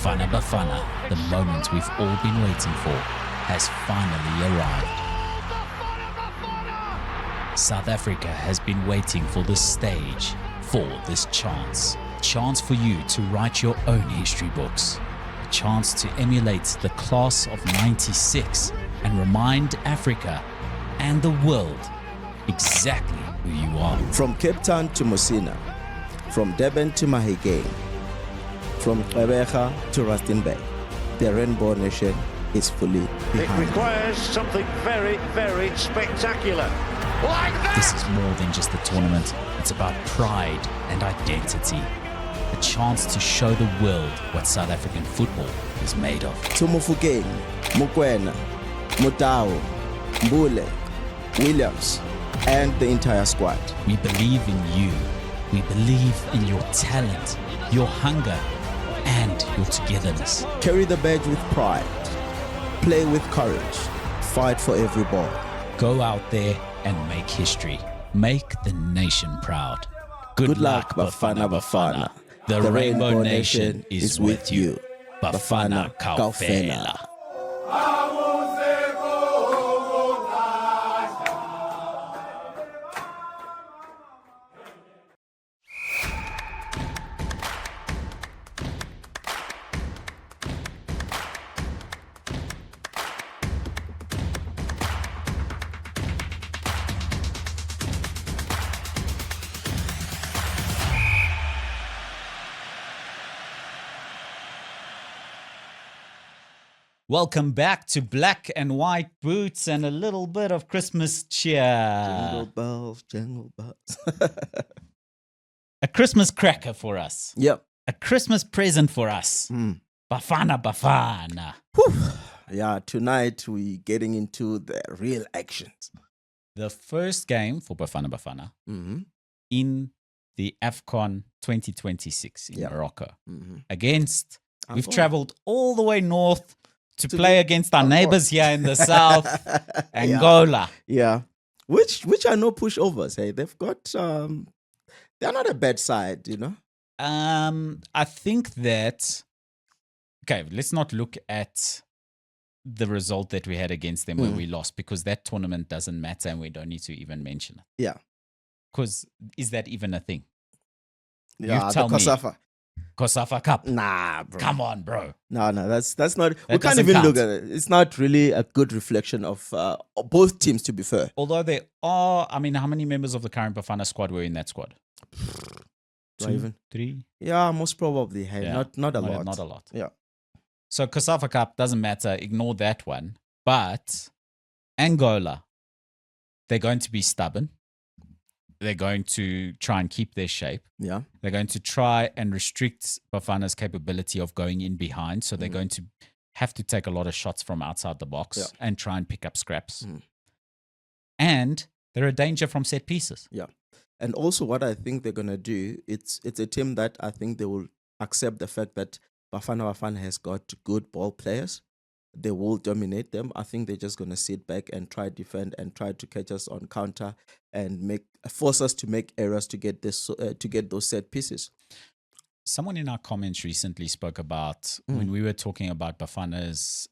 Bafana Bafana, the moment we've all been waiting for, has finally arrived. South Africa has been waiting for this stage, for this chance. Chance for you to write your own history books. A chance to emulate the class of '96 and remind Africa and the world exactly who you are. From Cape Town to Mosina, from Durban to Mahikeng, from Gqeberha to Rustenburg, the Rainbow Nation is fully behind. It requires something very, very spectacular. Like that! This is more than just a tournament. It's about pride and identity. A chance to show the world what South African football is made of. To Mofokeng, Mokoena, Motao, Mbule, Williams, and the entire squad. We believe in you. We believe in your talent, your hunger, and your togetherness. Carry the badge with pride. Play with courage. Fight for every ball. Go out there and make history. Make the nation proud. Good luck, Bafana Bafana. The Rainbow Nation is with you. Bafana Kaufela. Welcome back to Black and White Boots and a little bit of Christmas cheer. Jingle bells, jingle bells. A Christmas cracker for us. Yep. A Christmas present for us. Bafana Bafana. Whew. Yeah, tonight we're getting into the real actions. The first game for Bafana Bafana in the AFCON 2026 in Morocco. Against, we've traveled all the way north to play against our neighbors here in the south, Angola. Yeah. Which are no pushovers, hey. They've got they're not a bad side, you know. I think that let's not look at the result that we had against them when we lost, because that tournament doesn't matter and we don't need to even mention it. Yeah. Because is that even a thing? Yeah, you tell the COSAFA. COSAFA Cup. Nah, bro. Come on, bro. No, that's not. That we can't even look at it. It's not really a good reflection of both teams, to be fair. Although there are, I mean, how many members of the current Bafana squad were in that squad? Not even 3? Yeah, most probably. Hey, Yeah. not a lot. Not a lot. Yeah. So COSAFA Cup doesn't matter. Ignore that one. But Angola, they're going to be stubborn. They're going to try and keep their shape. Yeah. They're going to try and restrict Bafana's capability of going in behind. So they're going to have to take a lot of shots from outside the box and try and pick up scraps. And they're a danger from set pieces. Yeah. And also what I think they're going to do, it's a team that I think they will accept the fact that Bafana Bafana has got good ball players. They will dominate them. I think they're just going to sit back and try defend and try to catch us on counter and force us to make errors to get those set pieces. Someone in our comments recently spoke about when we were talking about Bafana's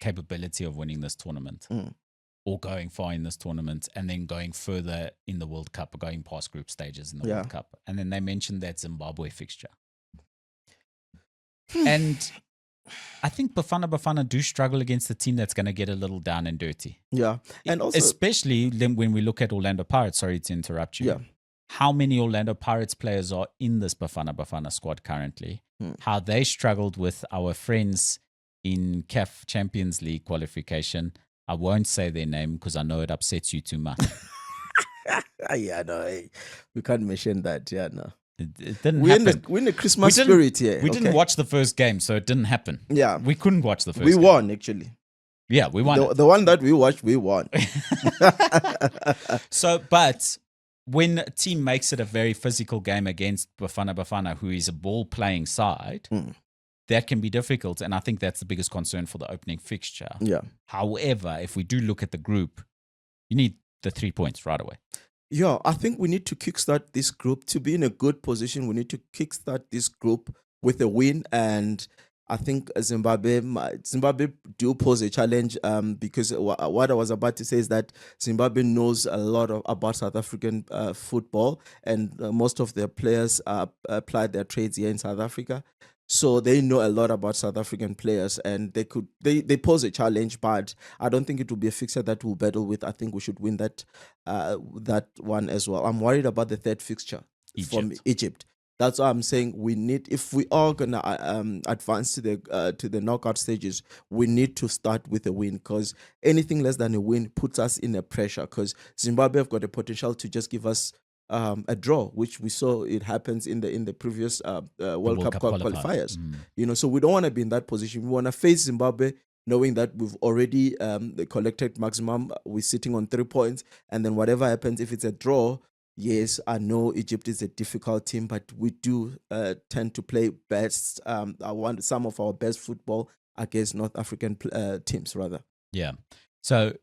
capability of winning this tournament or going far in this tournament and then going further in the World Cup or going past group stages in the World Cup. And then they mentioned that Zimbabwe fixture. And I think Bafana do struggle against a team that's going to get a little down and dirty. Yeah. And also, especially when we look at Orlando Pirates, sorry to interrupt you. Yeah. How many Orlando Pirates players are in this Bafana squad currently? How they struggled with our friends in CAF Champions League qualification. I won't say their name because I know it upsets you too much. Yeah, no, we can't mention that. Yeah, no. It didn't happen. We're in the Christmas spirit here. We didn't watch the first game, so it didn't happen. Yeah. We couldn't watch the first game. We won, actually. Yeah, we won. The one that we watched, we won. So, but when a team makes it a very physical game against Bafana, who is a ball-playing side, that can be difficult, and I think that's the biggest concern for the opening fixture. Yeah. However, if we do look at the group, you need the 3 points right away. Yeah, I think we need to kickstart this group. To be in a good position, we need to kickstart this group with a win. And I think Zimbabwe do pose a challenge because what I was about to say is that Zimbabwe knows a lot about South African football, and most of their players apply their trades here in South Africa. So they know a lot about South African players, and they pose a challenge, but I don't think it will be a fixture that we'll battle with. I think we should win that one as well. I'm worried about the third fixture from Egypt. That's why I'm saying we need, if we are gonna advance to the knockout stages, we need to start with a win, because anything less than a win puts us in a pressure. Because Zimbabwe have got the potential to just give us a draw, which we saw it happens in the previous World Cup qualifiers. So we don't want to be in that position. We want to face Zimbabwe knowing that we've already collected maximum. We're sitting on 3 points, and then whatever happens, if it's a draw. Yes, I know Egypt is a difficult team, but we do tend to play best. I want some of our best football against North African teams, rather. Yeah. So,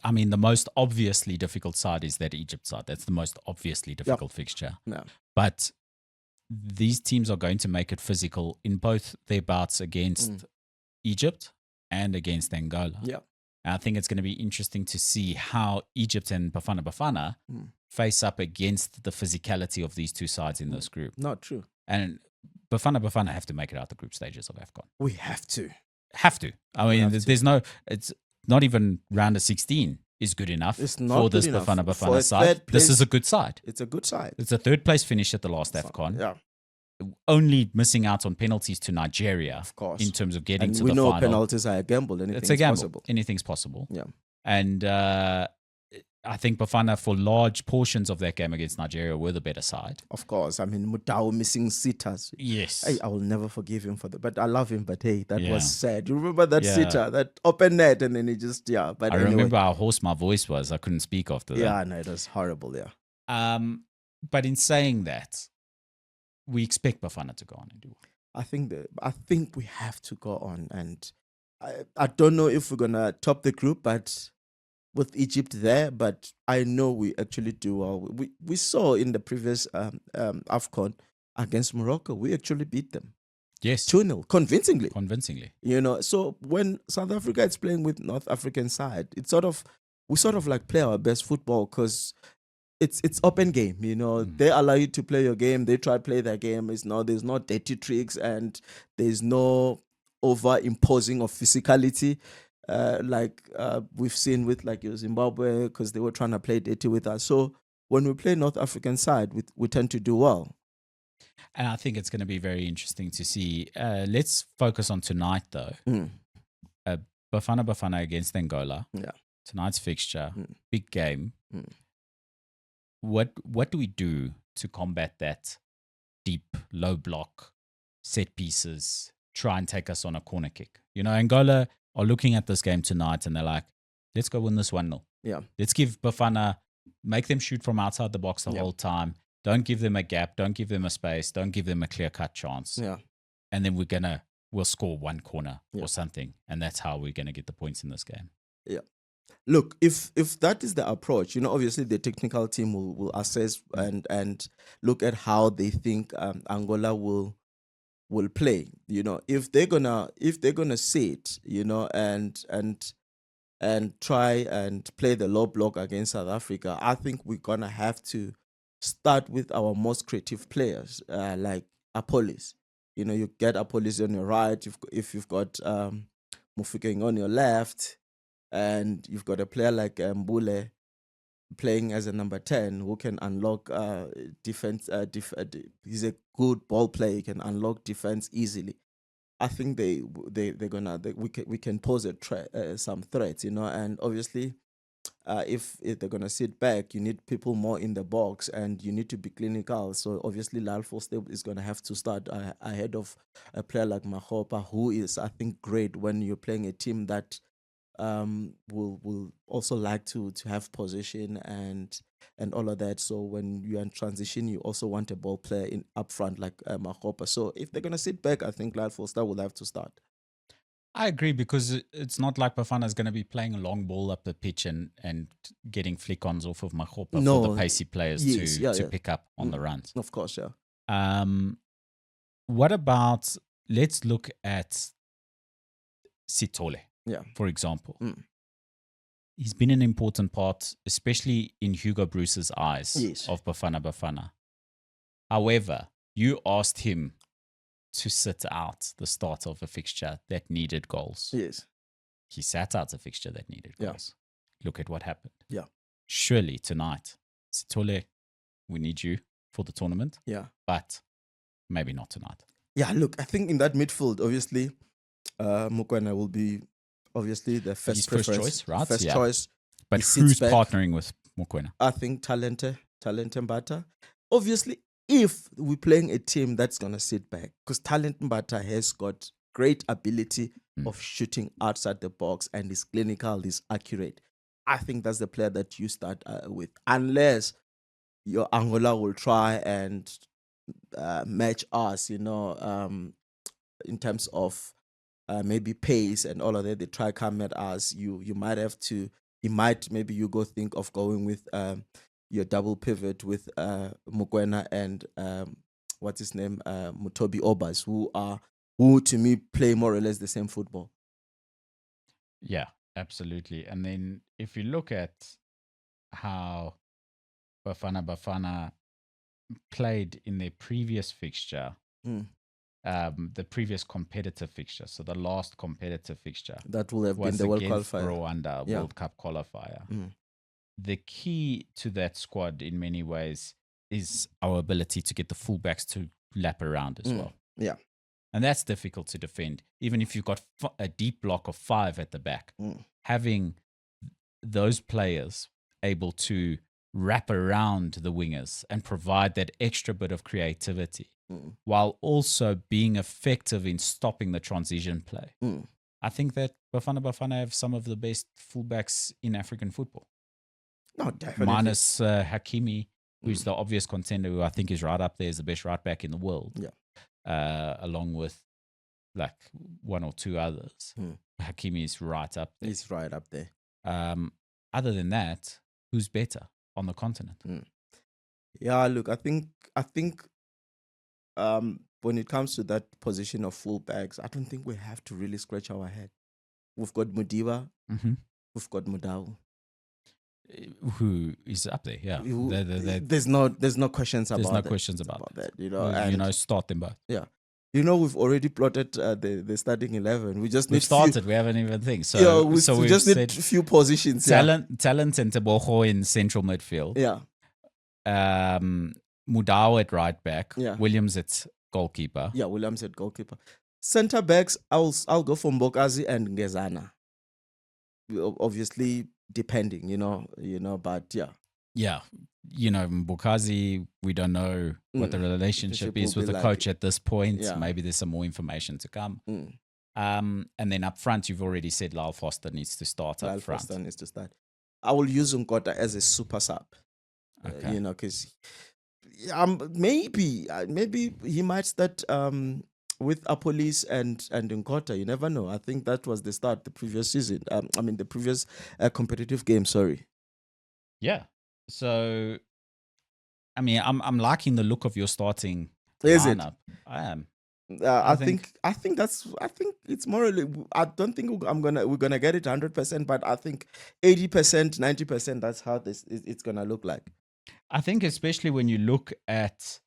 I mean, the most obviously difficult side is that Egypt side. That's the most obviously difficult fixture. Yeah. But these teams are going to make it physical in both their bouts against Egypt and against Angola. Yeah. And I think it's going to be interesting to see how Egypt and Bafana Bafana face up against the physicality of these two sides in this group. Not true. And Bafana Bafana have to make it out the group stages of AFCON. We have to. Have to. I mean, there's no, it's not even round of 16 is good enough for this Bafana Bafana side. This is a good side. It's a good side. It's a third place finish at the last AFCON. Yeah. Only missing out on penalties to Nigeria, of course, in terms of getting to the final. We know final. Penalties are a gamble. It's a gamble. Possible. Anything's possible. Yeah. And I think Bafana, for large portions of that game against Nigeria, were the better side. Of course. I mean, Mutau missing sitters. Yes. Hey, I will never forgive him for that. But I love him. But hey, that was sad. You remember that sitter, that open net, and then he just, But I remember how hoarse my voice was. I couldn't speak after that. Yeah, no, it was horrible, But in saying that, we expect Bafana to go on and do well. I think we have to go on, and I don't know if we're gonna top the group, but with Egypt there, but I know we actually do well. We saw in the previous AFCON against Morocco, we actually beat them. Yes, 2-0, convincingly. So when South Africa is playing with North African side, we sort of like play our best football, because it's open game, They allow you to play your game. They try to play their game. There's no dirty tricks, and there's no over imposing of physicality, like we've seen with Zimbabwe, because they were trying to play dirty with us. So when we play North African side, we tend to do well. And I think it's going to be very interesting to see. Let's focus on tonight, though. Bafana Bafana against Angola. Yeah. Tonight's fixture, big game. What do we do to combat that deep, low block, set pieces, try and take us on a corner kick? Angola are looking at this game tonight and they're like, let's go win this 1-0. Yeah. Let's give Bafana, make them shoot from outside the box the whole time. Don't give them a gap. Don't give them a space. Don't give them a clear-cut chance. Yeah. And then we'll score one corner or something. And that's how we're going to get the points in this game. Yeah. Look, if that is the approach, obviously the technical team will assess and look at how they think Angola will play. If they're gonna sit, and try and play the low block against South Africa, I think we're gonna have to start with our most creative players, like Apolis. You get Apolis on your right. If you've got Musuphi on your left, and you've got a player like Mbule playing as a number 10 who can unlock defense. He's a good ball player. He can unlock defense easily. I think we can pose some threats, and obviously if they're gonna sit back, you need people more in the box, and you need to be clinical. So obviously Lal Forster is gonna have to start ahead of a player like Mahopa, who is, I think, great when you're playing a team that will also like to have possession and all of that. So when you're in transition, you also want a ball player in up front like Mahopa. So if they're gonna sit back, I think Lal Forster will have to start. I agree, because it's not like Bafana is going to be playing a long ball up the pitch and getting flick-ons off of Mahopa for the pacey players to pick up on the runs. Of course, yeah. What about, let's look at Sitole, Yeah. for example. Mm. He's been an important part, especially in Hugo Bruce's eyes, Yes. of Bafana Bafana. However, you asked him to sit out the start of a fixture that needed goals. Yes. He sat out a fixture that needed Yeah. goals. Look at what happened. Yeah. Surely tonight, Sitole, we need you for the tournament, Yeah. but maybe not tonight. Yeah, look, I think in that midfield, obviously, Mokoena will be obviously the first His first preference. choice, right? First Yeah. choice. But He sits who's back. partnering with Mokoena? I think Talente Mbata. Obviously, if we're playing a team that's going to sit back, because Talent Mbata has got great ability of shooting outside the box and is clinical, is accurate. I think that's the player that you start with, unless your Angola will try and match us, in terms of maybe pace and all of that. They try come at us. You might have to. Maybe you go think of going with your double pivot with Mokoena and what's his name, Mutobi Obas, who to me play more or less the same football. Yeah, absolutely. And then if you look at how Bafana Bafana played in their previous fixture, the previous competitive fixture, so the last competitive fixture, that will have been was the World against Qualifier. Rwanda World Cup qualifier. The key to that squad in many ways is our ability to get the fullbacks to lap around as well. Yeah. And that's difficult to defend. Even if you've got a deep block of 5 at the back, having those players able to wrap around the wingers and provide that extra bit of creativity while also being effective in stopping the transition play. I think that Bafana Bafana have some of the best fullbacks in African football. No, definitely. Minus Hakimi, who's the obvious contender, who I think is right up there as the best right back in the world. Yeah. Along with like one or two others. Hakimi is right up there. He's right up there. Other than that, who's better on the continent? Yeah, look, I think when it comes to that position of fullbacks, I don't think we have to really scratch our head. We've got Mudiva, we've got Mudau, who is up there. Yeah, there's no questions about. There's no questions about that. Start them both. Yeah, we've already plotted the starting 11. We just We've need started. We haven't even think. So we just need a few positions. Talent and Tebogo in central midfield. Yeah. Mudau at right back. Yeah. Williams at goalkeeper. Yeah, Williams at goalkeeper. Centre backs, I'll go for Mbokazi and Ngezana. Obviously, depending, but yeah. Yeah, Mbokazi, we don't know what the relationship is with the coach at this point. Yeah. Maybe there's some more information to come. And then up front, you've already said Lyle Foster needs to start up front. Foster needs to start. I will use Nkota as a super sub. Okay. Because maybe he might start with Apolis and Nkota. You never know. I think that was the start the previous season. The previous competitive game. Sorry. Yeah. So, I'm liking the look of your starting Is lineup. it? I am. I think it's more. I don't think we're gonna get it 100%, but I think 80%, 90%. That's how it's gonna look like. I think especially when you look at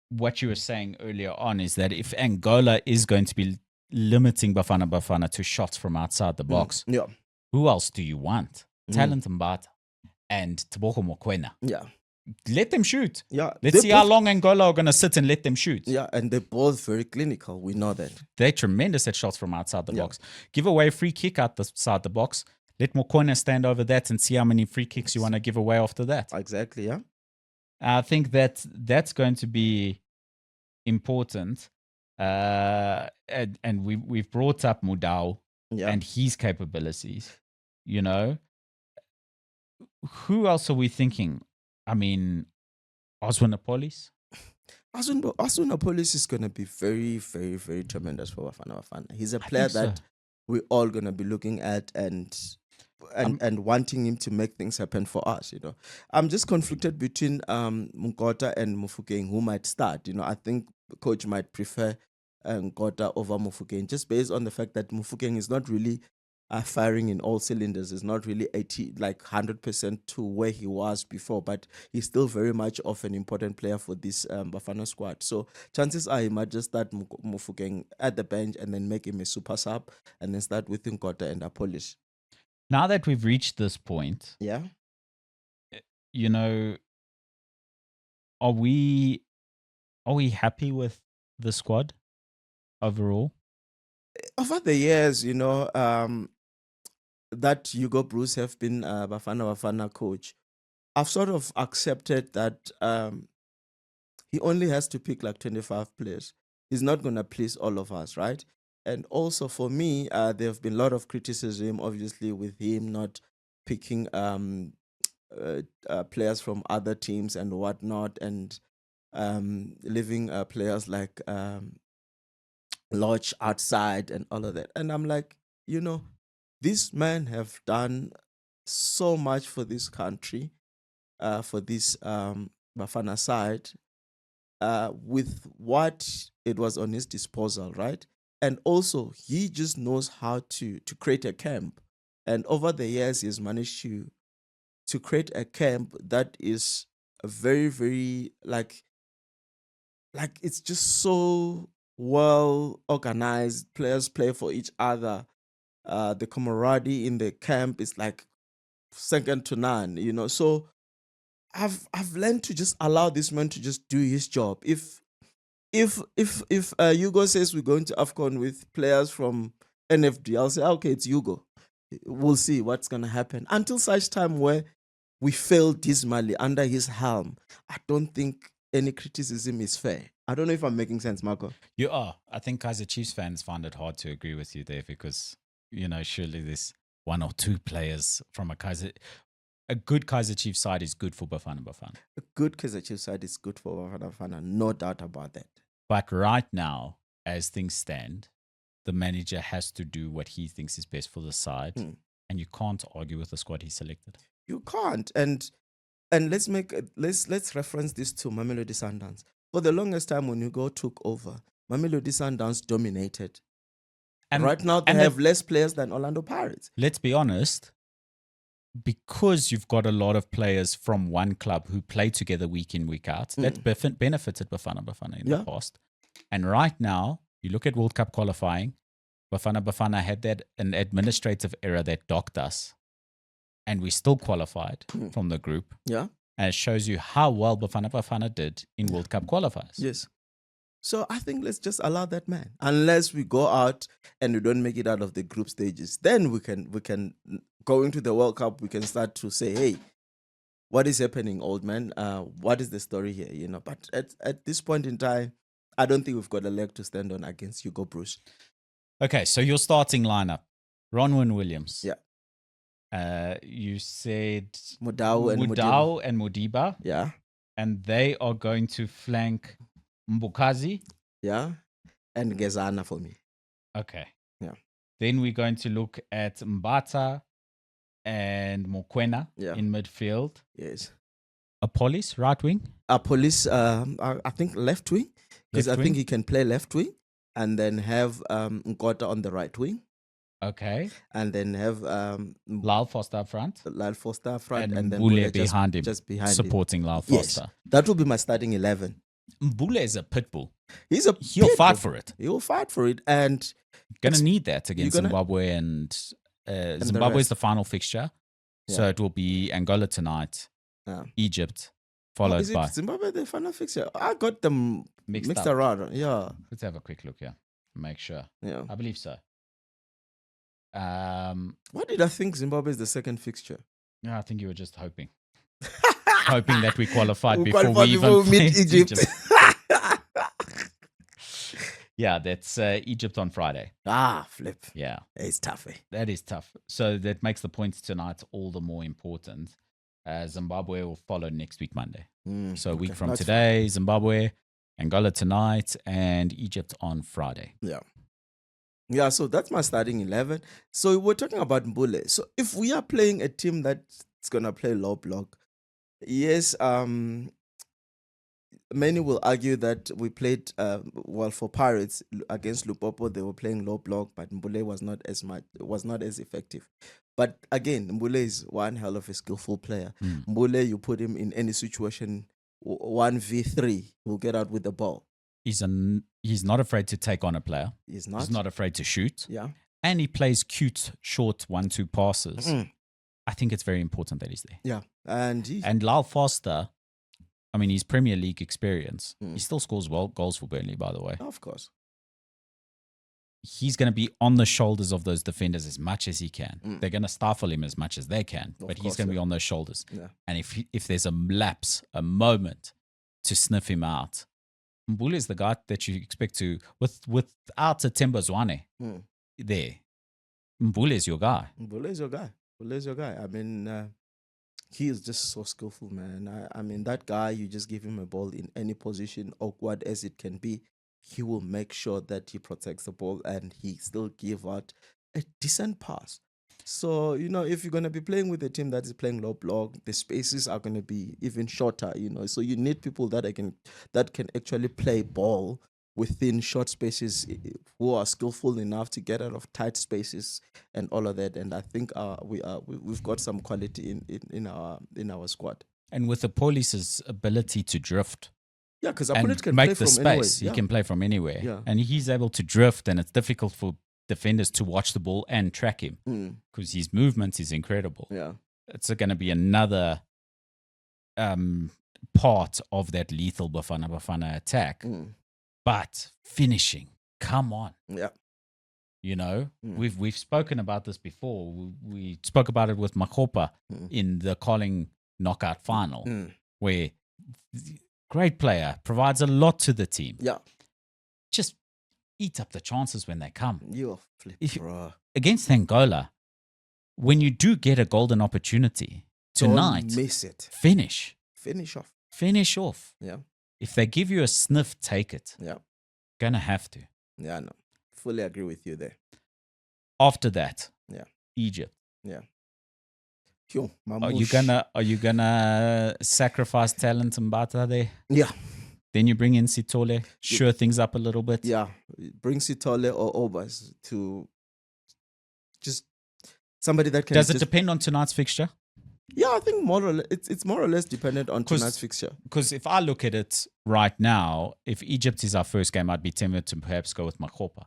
what you were saying earlier on, is that if Angola is going to be limiting Bafana Bafana to shots from outside the box, who else do you want? Talent Mbata and Tebogo Mokoena. Yeah. Let them shoot. Yeah. Let's see how long Angola are going to sit and let them shoot. Yeah, and they're both very clinical. We know that. They're tremendous at shots from outside the box. Give away a free kick outside the box. Let Mokoena stand over that and see how many free kicks you want to give away after that. Exactly, yeah. I think that's going to be important. And we've brought up Mudau and his capabilities. Who else are we thinking? Oswin Apolis? Oswin Apolis is going to be very, very, very tremendous for Bafana Bafana. He's a player that we're all going to be looking at and wanting him to make things happen for us. I'm just conflicted between Mukota and Mufukeng, who might start. I think the coach might prefer Nkota over Mufokeng, just based on the fact that Mufokeng is not really firing in all cylinders. Is not really 100% to where he was before, but he's still very much of an important player for this Bafana squad. So chances are he might just start Mufokeng at the bench and then make him a super sub and then start with Nkota and Polish. Now that we've reached this point, Yeah. you know, are we happy with the squad overall? Over the years, that Hugo Bruce have been Bafana Bafana coach, I've sort of accepted that he only has to pick like 25 players. He's not going to please all of us, right? And also for me, there have been a lot of criticism, obviously, with him not picking players from other teams and whatnot, and leaving players like Lodge outside and all of that. And I'm like, these men have done so much for this country, for this Bafana side, with what it was on his disposal, right? And also, he just knows how to create a camp. And over the years, he's managed to create a camp that is a very, very like it's just so well organized. Players play for each other. The camaraderie in the camp is like second to none, So I've learned to just allow this man to just do his job. If Hugo says we're going to AFCON with players from NFD, I'll say, okay, it's Hugo. We'll see what's gonna happen. Until such time where we fail dismally under his helm, I don't think any criticism is fair. I don't know if I'm making sense, Marco. You are. I think Kaizer Chiefs fans find it hard to agree with you there because, surely there's one or two players from a good Kaizer Chiefs side is good for Bafana Bafana. A good Kaizer Chiefs side is good for Bafana Bafana, no doubt about that. But right now, as things stand, the manager has to do what he thinks is best for the side, and you can't argue with the squad he selected. You can't. And let's reference this to Mamelodi Sundowns. For the longest time, when Hugo took over, Mamelodi Sundowns dominated. And right now, they have less players than Orlando Pirates. Let's be honest, because you've got a lot of players from one club who play together week in, week out, that benefited Bafana Bafana in the past. And right now, you look at World Cup qualifying, Bafana Bafana had an administrative error that docked us, and we still qualified from the group. Yeah. And it shows you how well Bafana Bafana did in World Cup qualifiers. Yes. So I think let's just allow that man. Unless we go out and we don't make it out of the group stages, then we can go into the World Cup. We can start to say, hey, what is happening, old man? What is the story here? But at this point in time, I don't think we've got a leg to stand on against Hugo Bruce. Okay, so your starting lineup: Ronwen Williams. Yeah. You said Mudau and Modiba. Yeah. And they are going to flank Mbukazi. Yeah. And Gezana for me. Okay. Yeah. Then we're going to look at Mbata and Mokwena in midfield. Yes. Apolis, right wing. Apolis, I think left wing. Because I think he can play left wing. And then have Nkota on the right wing. Okay. And then have Lyle Foster up front. Lyle Foster up front. And then Mbule behind him. Just behind supporting him. Lyle Foster. Yes. That will be my starting 11. Mbule is a pit bull. He'll fight for it. He'll fight for it. And gonna need that against Zimbabwe and Zimbabwe is the final fixture. Yeah. So it will be Angola tonight, Egypt, followed by Zimbabwe the final fixture. I got them mixed around. Yeah. Let's have a quick look here. Make sure. Yeah. I believe so. What did I think Zimbabwe is the second fixture? Yeah, I think you were just hoping. Hoping that we qualified before we even meet Egypt. Yeah, that's Egypt on Friday. Flip. Yeah. It's tough. That is tough. So that makes the points tonight all the more important. Zimbabwe will follow next week, Monday. So a week from today, Zimbabwe, Angola tonight, and Egypt on Friday. Yeah. Yeah, so that's my starting 11. So we're talking about Mbule. So if we are playing a team that's going to play low block, yes, many will argue that we played well for Pirates against Lupopo. They were playing low block, but Mbule was not as effective. But again, Mbule is one hell of a skillful player. Mbule, you put him in any situation, 1v3, he'll get out with the ball. He's not afraid to take on a player. He's not. He's not afraid to shoot. Yeah. And he plays cute, short 1-2 passes. I think it's very important that he's there. Yeah. And Lyle Foster, I mean, his Premier League experience, he still scores goals for Burnley, by the way. Of course. He's going to be on the shoulders of those defenders as much as he can. They're going to stifle him as much as they can, but he's going to be on those shoulders. Yeah. And if there's a lapse, a moment to sniff him out, Mbule is the guy that you expect to, without a Temba Zwane there, Mbule is your guy. Mbule is your guy. I mean, he is just so skillful, man. I mean, that guy, you just give him a ball in any position, awkward as it can be, he will make sure that he protects the ball and he still give out a decent pass. So, if you're going to be playing with a team that is playing low block, the spaces are going to be even shorter, So you need people that can actually play ball within short spaces, who are skillful enough to get out of tight spaces and all of that. And I think we've got some quality in our squad. And with the police's ability to drift, yeah, because opponents can make play the from space, anywhere. he can play from anywhere, Yeah. and he's able to drift, and it's difficult for defenders to watch the ball and track him because his movement is incredible. Yeah, it's going to be another part of that lethal Bafana Bafana attack. But finishing, come on. Yeah. We've spoken about this before. We spoke about it with Makopa in the Colling knockout final, where great player provides a lot to the team. Yeah. Just eat up the chances when they come. You're flip, bro. Against Angola, when you do get a golden opportunity tonight, don't miss it. Finish off. Yeah. If they give you a sniff, take it. Yeah. Gonna have to. Yeah, no. Fully agree with you there. After that, yeah, Egypt. Yeah. Are you gonna sacrifice talent and Mbata there? Yeah. Then you bring in Sitole, sure things up a little bit. Yeah. Bring Sitole or Obas to just somebody that can. Does it depend on tonight's fixture? Yeah, I think more or less, it's more or less dependent on tonight's fixture. Because if I look at it right now, if Egypt is our first game, I'd be tempted to perhaps go with Makopa.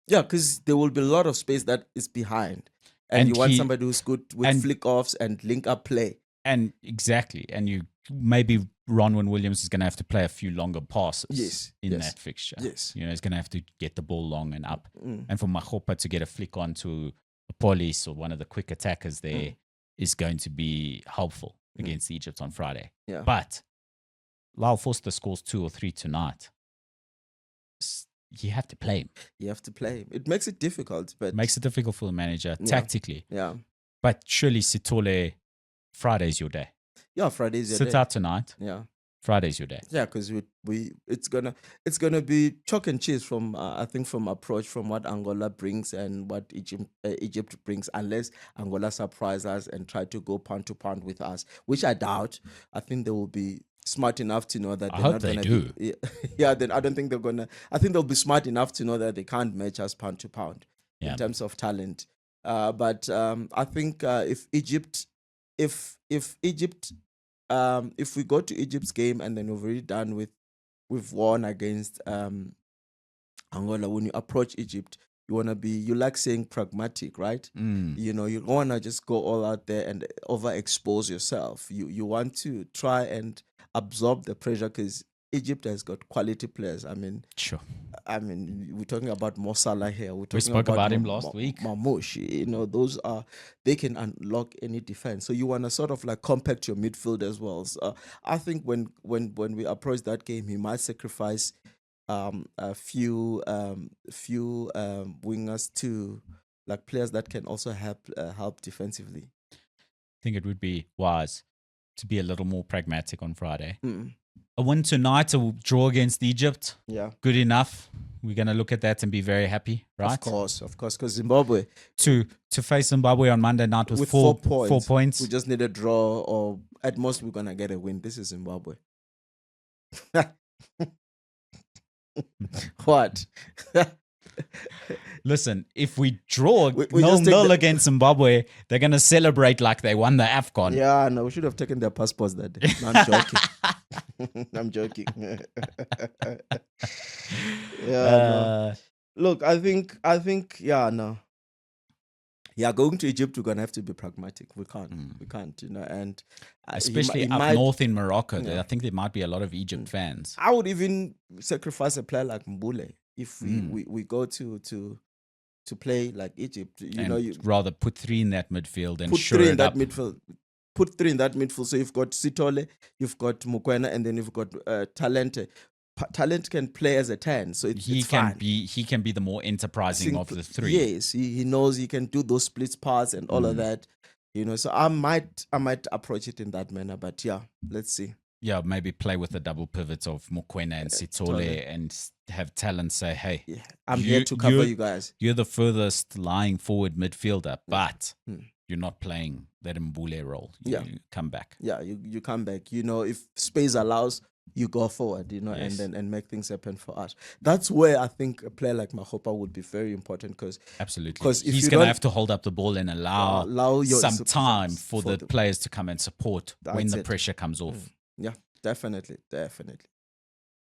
Yeah, because there will be a lot of space that is behind. And you want somebody who's good with flick-offs and link-up play. And exactly. And you maybe Ronwin Williams is going to have to play a few longer passes in that fixture. Yes. He's going to have to get the ball long and up. And for Makopa to get a flick on to a police or one of the quick attackers there is going to be helpful against Egypt on Friday. Yeah. But Lyle Foster scores 2 or 3 tonight. You have to play him. You have to play him. It makes it difficult, but makes it difficult for the manager tactically. Yeah. But surely Sitole, Friday's your day. Yeah, Friday's your day. Sit out tonight. Yeah. Friday's your day. Yeah, because it's gonna be chalk and cheese from from approach from what Angola brings and what Egypt brings, unless Angola surprise us and try to go pound to pound with us, which I doubt. I think they will be smart enough to know that I hope they do. Then I don't think they're gonna. I think they'll be smart enough to know that they can't match us pound to pound in terms of talent. But I think if we go to Egypt's game and then we've already done we've won against Angola, when you approach Egypt, you like saying pragmatic, right? You don't want to just go all out there and overexpose yourself. You want to try and absorb the pressure because Egypt has got quality players. I mean, sure. I mean, we're talking about Mo Salah here. We spoke about him last week. Mamouche, those they can unlock any defense. So you want to sort of like compact your midfield as well. So I think when we approach that game, he might sacrifice a few wingers to like players that can also help defensively. I think it would be wise to be a little more pragmatic on Friday. A win tonight, a draw against Egypt. Yeah. Good enough. We're going to look at that and be very happy, right? Of course. Because Zimbabwe. To face Zimbabwe on Monday night with 4 points. 4 points. We just need a draw, or at most we're going to get a win. This is Zimbabwe. What? Listen, if we draw We just take 0-0 the- against Zimbabwe, they're going to celebrate like they won the AFCON. Yeah, no, we should have taken their passports that day. No, I'm joking. I'm joking. Yeah, no. Look, I think, yeah, no. Yeah, going to Egypt, we're gonna have to be pragmatic. We can't, and Especially he up might- north in Morocco, Yeah. I think there might be a lot of Egypt fans. I would even sacrifice a player like Mbule if we go to play like Egypt. You And know, you rather put 3 in that midfield and put shore 3 in it that up. midfield. Put 3 in that midfield. So you've got Sitole, you've got Mukwena, and then you've got Talente. Talent can play as a 10, so it's fine. He can be the more enterprising of the 3. Yes, he knows he can do those split parts and all of that. You know, so I might approach it in that manner, but yeah, let's see. Yeah, maybe play with the double pivots of Mukwena and Sitole and have Talent say, hey, Yeah, I'm here to cover you guys. You're the furthest lying forward midfielder, but you're not playing that Mbule role. You come back. Yeah, you come back. You know, if space allows, you go forward, you know, Yes. and make things happen for us. That's where I think a player like Mahopa would be very important because Absolutely. 'cause if He's you going to don't- have to hold up the ball and allow your some time for the the- players to come and support when That's the it. pressure comes off. Yeah, definitely.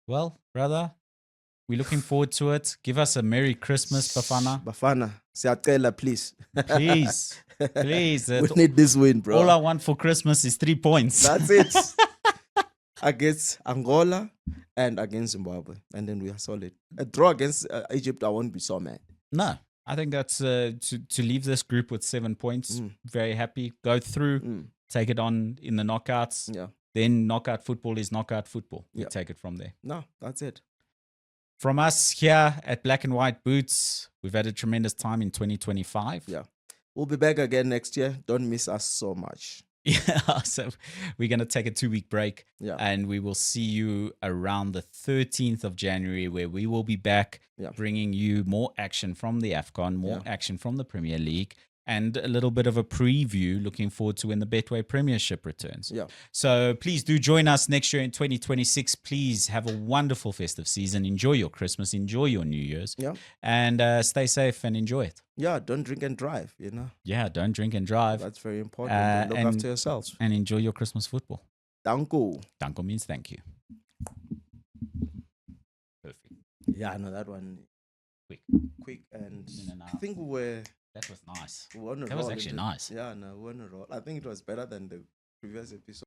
Well, brother, we're looking forward to it. Give us a Merry Christmas, Bafana. Bafana, siyacela, please. Please. Please. We need this win, bro. All I want for Christmas is 3 points. That's it. Against Angola and against Zimbabwe, and then we are solid. A draw against Egypt, I won't be so mad. No, I think that's to leave this group with 7 points. Very happy. Go through, take it on in the knockouts. Yeah. Then knockout football is knockout football. We Yeah. take it from there. No, that's it. From us here at Black and White Boots, we've had a tremendous time in 2025. Yeah. We'll be back again next year. Don't miss us so much. Yeah, so we're going to take a 2-week break, Yeah. and we will see you around the 13th of January, where we will be back bringing you more action from the AFCON, more action from the Premier League, and a little bit of a preview looking forward to when the Betway Premiership returns. Yeah. So please do join us next year in 2026. Please have a wonderful festive season. Enjoy your Christmas. Enjoy your New Year's. Yeah. And stay safe and enjoy it. Yeah, don't drink and drive, you know. Yeah, don't drink and drive. That's very important. And look after yourselves. And enjoy your Christmas football. Danko. Danko means thank you. Perfect. Yeah, no, that one. Quick and In and I out. think we That was nice. were on a That was roll, actually isn't it? nice. Yeah, no, we're on a roll. I think it was better than the previous episode.